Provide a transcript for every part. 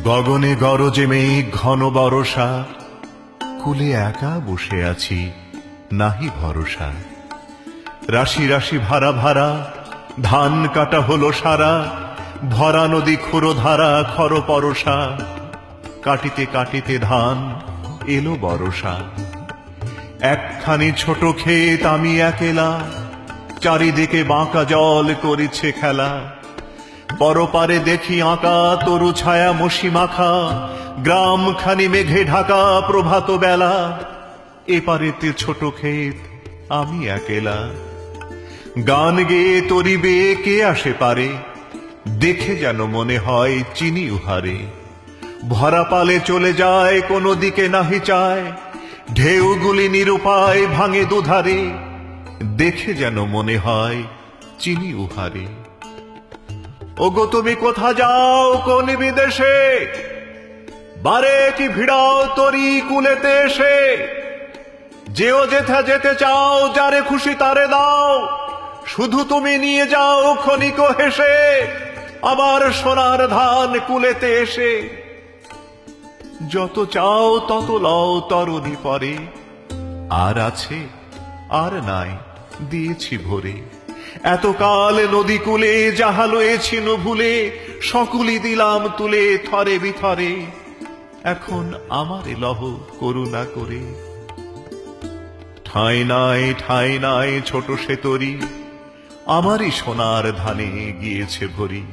গগনে গরজে মেঘ ঘন বরষা, কুলে একা বসে আছি নাহি ভরসা। রাশি রাশি ভাড়া ভাড়া ধান কাটা হলো সারা, ভরা নদী ক্ষুরধারা খর পরশা। কাটিতে কাটিতে ধান এলো বরষা। একখানি ছোট ক্ষেত আমি একেলা, চারিদিকে বাঁকা জল করিছে খেলা। পরপারে দেখি আঁকা তরু ছায়া মশি মাখা, গ্রাম খানি মেঘে ঢাকা প্রভাত বেলা। এপারেতে ছোট ক্ষেত আমি একেলা, গান গেয়ে তরিবে কে আসে পারে, দেখে যেন মনে হয় চিনি উহারে। ভরা পালে চলে যায় কোনো দিকে নাহি চায়, ঢেউগুলি নিরুপায় ভাঙে দুধারে, দেখে যেন মনে হয় চিনি উহারে। ওগো তুমি কোথা যাও কোন বিদেশে, বারে কি ভিড়াও তরি কুলেতে এসে। যেও যেথা যেতে চাও যারে খুশি তারে দাও, শুধু তুমি নিয়ে যাও ক্ষণিক হেসে আমার সোনার ধান কুলেতে এসে। যত চাও তত লও তরণী পরে, আর আছে আর নাই দিয়েছি ভরে। এতকাল নদী কূলে যাহা লয়েছি ভুলে, সকলই দিলাম তুলে থরে বিথরে। এখন আমারে লহ করুণা করে। ঠাঁই নাই ছোট সে তরি, আমারই সোনার ধানে গিয়েছে ভরি।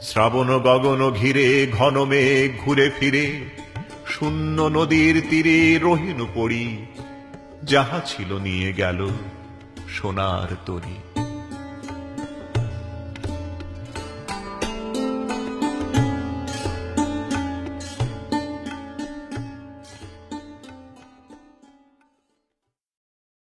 শ্রাবণ গগন ঘিরে ঘন মেঘ ঘুরে ফিরে, শূন্য নদীর তীরে রহিনু পড়ি। যাহা ছিল নিয়ে গেল সোনার তরি।